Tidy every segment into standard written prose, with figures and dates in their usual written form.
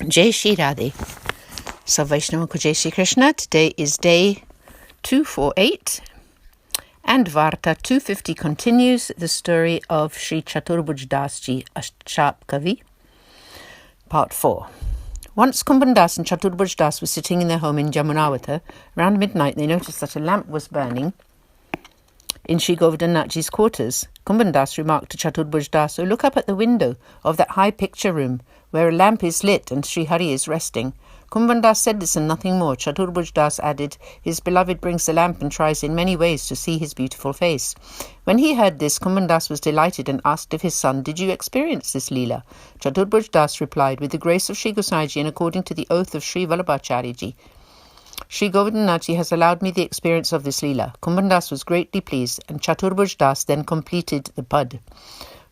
Jai Shri Radhe. So Vaishnav ko Jai Shri Krishna. Today is day 248 and Varta 250 continues the story of Sri Chaturbhuj Das Ji, a Chap Kavi, part 4. Once Kumbhan Das and Chaturbhuj Das were sitting in their home in Jamunawata. Around midnight they noticed that a lamp was burning in Sri Govardhan Nathji's quarters. Kumbhan Das remarked to Chaturbhuj Das, "Oh, look up at the window of that high picture room where a lamp is lit and Sri Hari is resting." Kumbhan Das said this and nothing more. Chaturbhuj Das added, "His beloved brings the lamp and tries in many ways to see his beautiful face." When he heard this, Kumbhan Das was delighted and asked of his son, "Did you experience this Leela?" Chaturbhuj Das replied, "With the grace of Sri Gosaiji and according to the oath of Sri Vallabhacharya, Sri Govardhan Nathji has allowed me the experience of this Leela." Kumbhan Das was greatly pleased, and Chaturbhuj Das then completed the Pad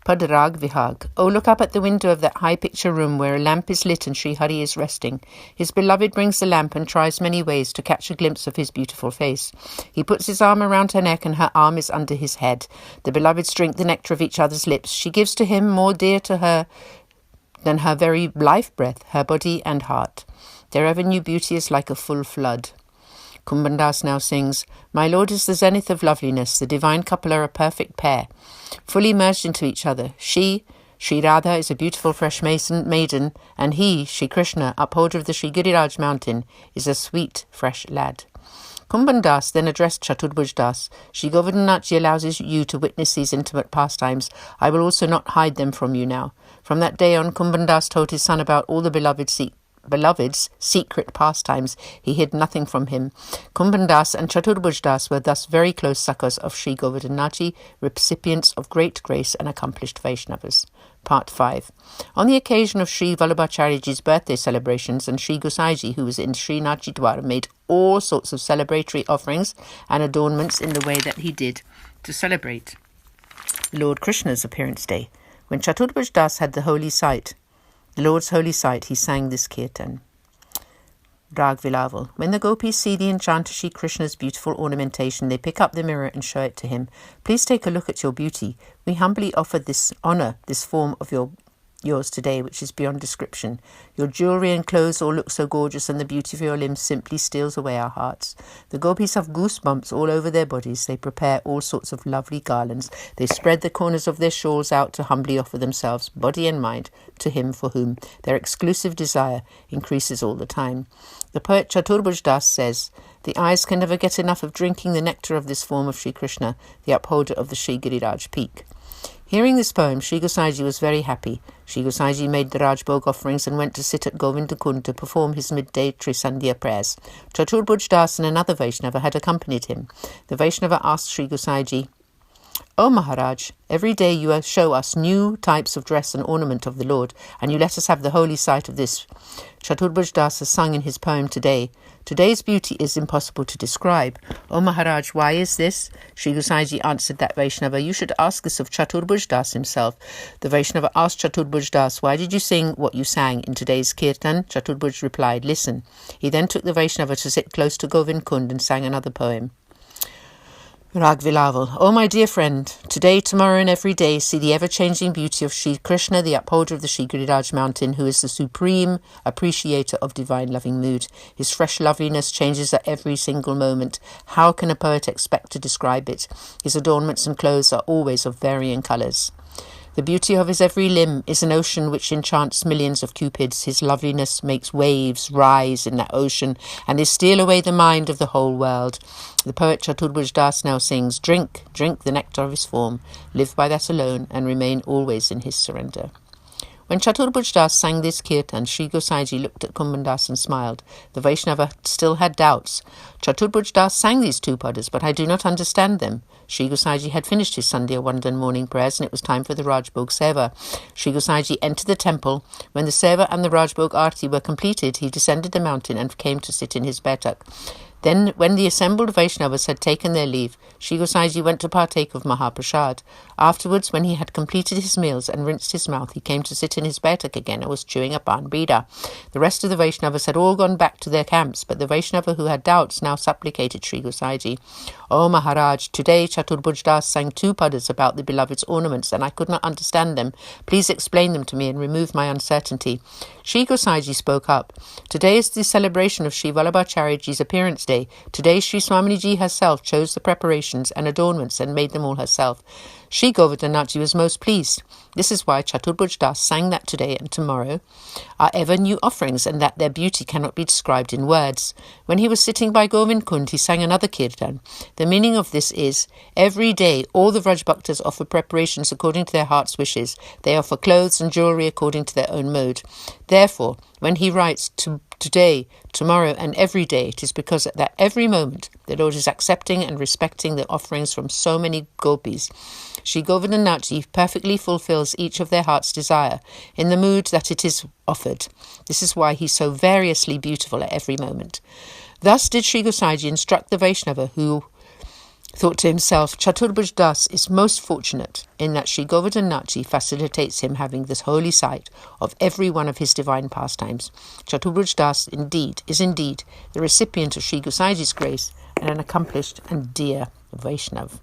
Rag Vihag. "Oh, look up at the window of that high picture room where a lamp is lit and Sri Hari is resting. His beloved brings the lamp and tries many ways to catch a glimpse of his beautiful face. He puts his arm around her neck and her arm is under his head. The beloveds drink the nectar of each other's lips. She gives to him more dear to her than her very life breath, her body and heart. Their ever-new beauty is like a full flood." Kumbhan Das now sings, "My Lord is the zenith of loveliness. The divine couple are a perfect pair, fully merged into each other. She, Sri Radha, is a beautiful fresh maiden, and he, Sri Krishna, upholder of the Sri Giriraj mountain, is a sweet fresh lad." Kumbhan Das then addressed Chaturbhuj Das, "Sri Govardhan Nathji allows you to witness these intimate pastimes. I will also not hide them from you now." From that day on, Kumbhan Das told his son about all the beloved's secret pastimes. He hid nothing from him. Kumbhan Das and Chaturbhuj Das were thus very close succors of Sri Govardhan Nathji, recipients of great grace and accomplished Vaishnavas. Part 5. On the occasion of Sri Vallabhacharyaji's birthday celebrations, and Sri Gosaiji, who was in Sri Nathji Dwara, made all sorts of celebratory offerings and adornments in the way that he did to celebrate Lord Krishna's appearance day. When Chaturbhuj Das had the Lord's holy sight, he sang this kirtan. Rag Vilaval. When the gopis see the enchanter Sri Krishna's beautiful ornamentation, they pick up the mirror and show it to him. "Please take a look at your beauty. We humbly offer this form of yours today, which is beyond description. Your jewellery and clothes all look so gorgeous, and the beauty of your limbs simply steals away our hearts." The gopis have goosebumps all over their bodies. They prepare all sorts of lovely garlands. They spread the corners of their shawls out to humbly offer themselves, body and mind, to him for whom their exclusive desire increases all the time. The poet Chaturbhuj Das says, "The eyes can never get enough of drinking the nectar of this form of Sri Krishna, the upholder of the Sri Giriraj peak." Hearing this poem, Sri Gosaiji was very happy. Sri Gosaiji made the Rajbhog offerings and went to sit at Govinda Kund to perform his midday Trisandhya prayers. Chaturbhuj Das and another Vaishnava had accompanied him. The Vaishnava asked Sri Gosaiji, "O Maharaj, every day you show us new types of dress and ornament of the Lord, and you let us have the holy sight of this. Chaturbhuj Das has sung in his poem today. Today's beauty is impossible to describe. O Maharaj, why is this?" Sri Gosaiji answered that Vaishnava, "You should ask this of Chaturbhuj Das himself." The Vaishnava asked Chaturbhuj Das, "Why did you sing what you sang in today's kirtan?" Chaturbhuj replied, "Listen." He then took the Vaishnava to sit close to Govind Kund and sang another poem. Rag Vilaval. "O my dear friend, today, tomorrow and every day see the ever-changing beauty of Sri Krishna, the upholder of the Sri Giriraj mountain, who is the supreme appreciator of divine loving mood. His fresh loveliness changes at every single moment. How can a poet expect to describe it? His adornments and clothes are always of varying colours. The beauty of his every limb is an ocean which enchants millions of cupids. His loveliness makes waves rise in that ocean, and they steal away the mind of the whole world." The poet Chaturbhuj Das now sings, "Drink, drink the nectar of his form, live by that alone, and remain always in his surrender." When Chaturbhuj Das sang this kirtan, Sri Gosaiji looked at Kumbhan Das and smiled. The Vaishnava still had doubts. "Chaturbhuj Das sang these two padas, but I do not understand them." Sri Gosaiji had finished his Sandhya Vandan morning prayers, and it was time for the Rajbhog Seva. Sri Gosaiji entered the temple. When the Seva and the Rajbhog Arti were completed, he descended the mountain and came to sit in his betak. Then, when the assembled Vaishnavas had taken their leave, Sri Gosaiji went to partake of Mahaprasad. Afterwards, when he had completed his meals and rinsed his mouth, he came to sit in his baitak again and was chewing a pan bida. The rest of the Vaishnavas had all gone back to their camps, but the Vaishnava who had doubts now supplicated Sri Gosaiji. "O Maharaj, today Chaturbhuj Das sang 2 padas about the beloved's ornaments, and I could not understand them. Please explain them to me and remove my uncertainty." Sri Gosaiji spoke up. "Today is the celebration of Sri Vallabhacharyaji's appearance day. Today Sri Swaminiji herself chose the preparations and adornments and made them all herself. Sri Govardhanaji was most pleased. This is why Chaturbhuj Das sang that today and tomorrow are ever new offerings, and that their beauty cannot be described in words. When he was sitting by Govind Kund, he sang another kirtan. The meaning of this is, every day all the Vraj Bhaktas offer preparations according to their heart's wishes. They offer clothes and jewellery according to their own mode. Therefore, when he writes today, tomorrow and every day, it is because at that every moment the Lord is accepting and respecting the offerings from so many gopis. Sri Govardhanaji perfectly fulfills each of their heart's desire in the mood that it is offered. This is why he is so variously beautiful at every moment." Thus did Sri Gosaiji instruct the Vaishnava, who thought to himself, "Chaturbhuj Das is most fortunate in that Sri Govardhanaji facilitates him having this holy sight of every one of his divine pastimes. Chaturbhuj Das is indeed the recipient of Sri Gosaiji's grace and an accomplished and dear Vaishnav."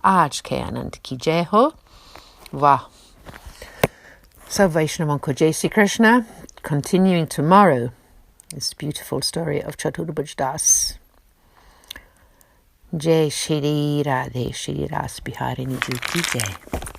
Aaj ke Anand ki jai ho. Wow. So Vaishnav ko Jai Sri Krishna. Continuing tomorrow, this beautiful story of Chaturbhuj Das. Jai Shri Radhe Shri Ras Biharini Ji ki Jai.